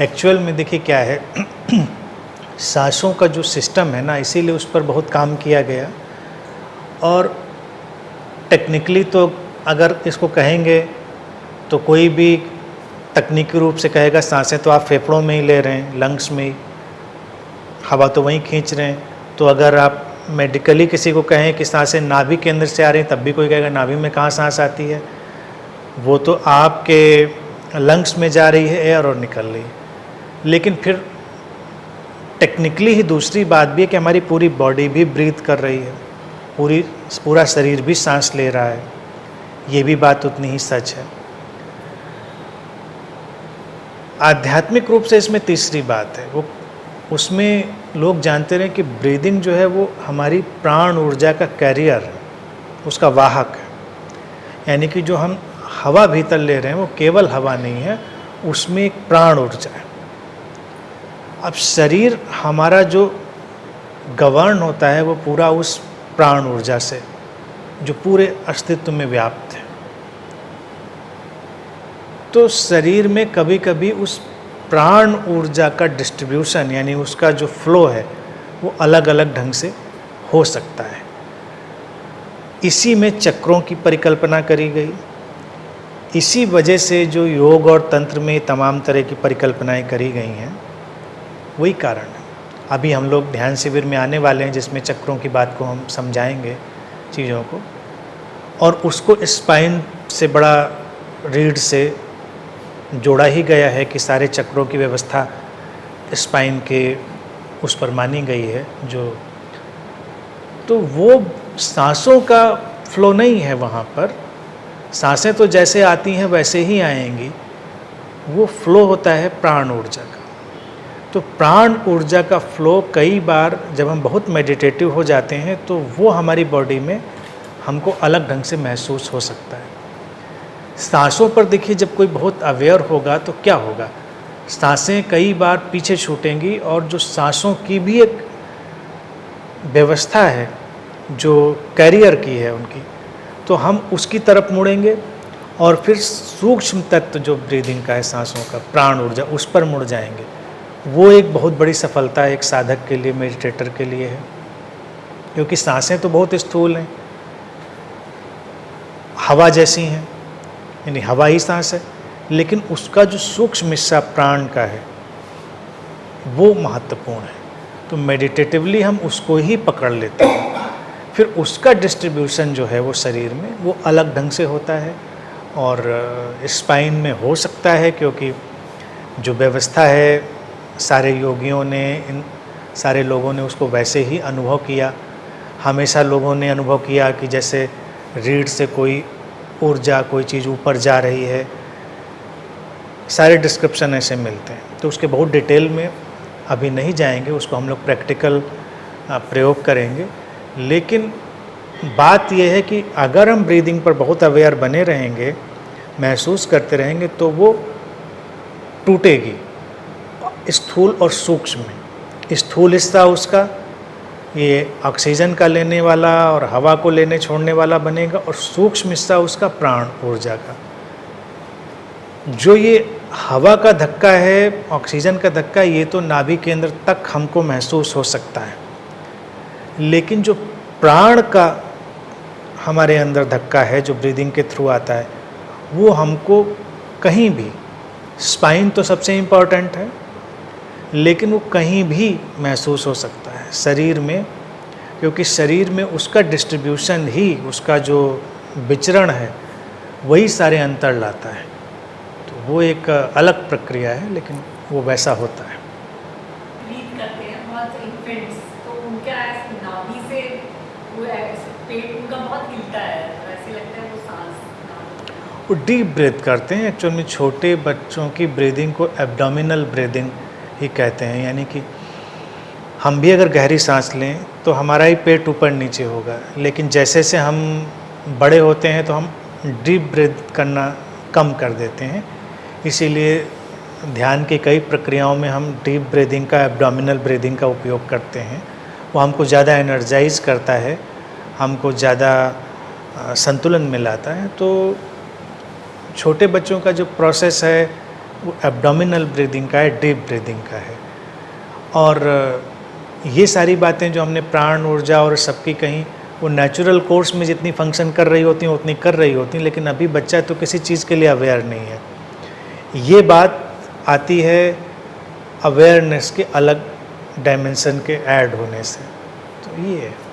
Actual में देखिए क्या है सांसों का जो सिस्टम है ना, इसीलिए उस पर बहुत काम किया गया। और टेक्निकली तो अगर इसको कहेंगे तो कोई भी तकनीकी रूप से कहेगा सांसें तो आप फेफड़ों में ही ले रहे हैं, लंग्स में ही, हवा तो वहीं खींच रहे हैं। तो अगर आप मेडिकली किसी को कहें कि सांसें नाभि के अंदर से आ रही हैं, तब भी कोई कहेगा नाभि में कहाँ सांस आती है, वो तो आपके लंग्स में जा रही है एयर और निकल रही है। लेकिन फिर टेक्निकली ही दूसरी बात भी है कि हमारी पूरी बॉडी भी ब्रीथ कर रही है, पूरा शरीर भी सांस ले रहा है, ये भी बात उतनी ही सच है। आध्यात्मिक रूप से इसमें तीसरी बात है, वो उसमें लोग जानते रहे कि ब्रीदिंग जो है वो हमारी प्राण ऊर्जा का कैरियर है, उसका वाहक है। यानी कि जो हम हवा भीतर ले रहे हैं वो केवल हवा नहीं है, उसमें एक प्राण ऊर्जा है। अब शरीर हमारा जो गवर्न होता है वो पूरा उस प्राण ऊर्जा से, जो पूरे अस्तित्व में व्याप्त है। तो शरीर में कभी कभी उस प्राण ऊर्जा का डिस्ट्रीब्यूशन यानी उसका जो फ्लो है वो अलग अलग ढंग से हो सकता है। इसी में चक्रों की परिकल्पना करी गई। इसी वजह से जो योग और तंत्र में तमाम तरह की परिकल्पनाएं करी गई हैं, वही कारण है। अभी हम लोग ध्यान शिविर में आने वाले हैं जिसमें चक्रों की बात को हम समझाएंगे चीज़ों को, और उसको स्पाइन से बड़ा रीढ़ से जोड़ा ही गया है कि सारे चक्रों की व्यवस्था स्पाइन के उस पर मानी गई है। तो वो सांसों का फ्लो नहीं है वहाँ पर, सांसें तो जैसे आती हैं वैसे ही आएंगी, वो फ्लो होता है प्राण ऊर्जा का। तो प्राण ऊर्जा का फ्लो कई बार जब हम बहुत मेडिटेटिव हो जाते हैं तो वो हमारी बॉडी में हमको अलग ढंग से महसूस हो सकता है। सांसों पर देखिए, जब कोई बहुत अवेयर होगा तो क्या होगा, सांसें कई बार पीछे छूटेंगी और जो सांसों की भी एक व्यवस्था है जो कैरियर की है उनकी, तो हम उसकी तरफ मुड़ेंगे और फिर सूक्ष्म तत्व जो ब्रीदिंग का है सांसों का, प्राण ऊर्जा, उस पर मुड़ जाएंगे। वो एक बहुत बड़ी सफलता एक साधक के लिए, मेडिटेटर के लिए है, क्योंकि सांसें तो बहुत स्थूल हैं, हवा जैसी हैं, यानी हवा ही सांस है, लेकिन उसका जो सूक्ष्म हिस्सा प्राण का है वो महत्वपूर्ण है। तो मेडिटेटिवली हम उसको ही पकड़ लेते हैं, फिर उसका डिस्ट्रीब्यूशन जो है वो शरीर में वो अलग ढंग से होता है। और स्पाइन में हो सकता है, क्योंकि जो व्यवस्था है सारे योगियों ने, इन सारे लोगों ने उसको वैसे ही अनुभव किया। हमेशा लोगों ने अनुभव किया कि जैसे रीढ़ से कोई ऊर्जा, कोई चीज़ ऊपर जा रही है, सारे डिस्क्रिप्शन ऐसे मिलते हैं। तो उसके बहुत डिटेल में अभी नहीं जाएंगे, उसको हम लोग प्रैक्टिकल प्रयोग करेंगे। लेकिन बात यह है कि अगर हम ब्रीदिंग पर बहुत अवेयर बने रहेंगे, महसूस करते रहेंगे, तो वो टूटेगी स्थूल और सूक्ष्म में। स्थूल हिस्सा उसका ये ऑक्सीजन का लेने वाला और हवा को लेने छोड़ने वाला बनेगा, और सूक्ष्म हिस्सा उसका प्राण ऊर्जा का। जो ये हवा का धक्का है, ऑक्सीजन का धक्का, ये तो नाभि केंद्र तक हमको महसूस हो सकता है, लेकिन जो प्राण का हमारे अंदर धक्का है जो ब्रीदिंग के थ्रू आता है, वो हमको कहीं भी, स्पाइन तो सबसे इम्पॉर्टेंट है, लेकिन वो कहीं भी महसूस हो सकता है शरीर में, क्योंकि शरीर में उसका डिस्ट्रीब्यूशन ही, उसका जो विचरण है वही सारे अंतर लाता है। तो वो एक अलग प्रक्रिया है, लेकिन वो वैसा होता है। ब्रीथ करते हैं बहुत इन्फेंट्स, तो उनका ऐसे नाभि से वो ऐसे पेट उनका बहुत हिलता है, तो ऐसे लगता है वो सांस। वो डीप ब्रीथ करते हैं। एक्चुअली में छोटे बच्चों की ब्रीदिंग को एब्डोमिनल ब्रीदिंग ही कहते हैं, यानी कि हम भी अगर गहरी सांस लें तो हमारा ही पेट ऊपर नीचे होगा, लेकिन जैसे जैसे हम बड़े होते हैं तो हम डीप ब्रीथ करना कम कर देते हैं। इसीलिए ध्यान की कई प्रक्रियाओं में हम डीप ब्रीदिंग का, एब्डोमिनल ब्रीदिंग का उपयोग करते हैं। वो हमको ज़्यादा एनर्जाइज करता है, हमको ज़्यादा संतुलन में लाता है। तो छोटे बच्चों का जो प्रोसेस है वो एब्डोमिनल ब्रीदिंग का है, डीप ब्रीदिंग का है। और ये सारी बातें जो हमने प्राण, ऊर्जा और सबकी कहीं, वो नेचुरल कोर्स में जितनी फंक्शन कर रही होती हैं उतनी कर रही होती हैं, लेकिन अभी बच्चा तो किसी चीज़ के लिए अवेयर नहीं है। ये बात आती है अवेयरनेस के अलग डायमेंशन के ऐड होने से। तो ये है।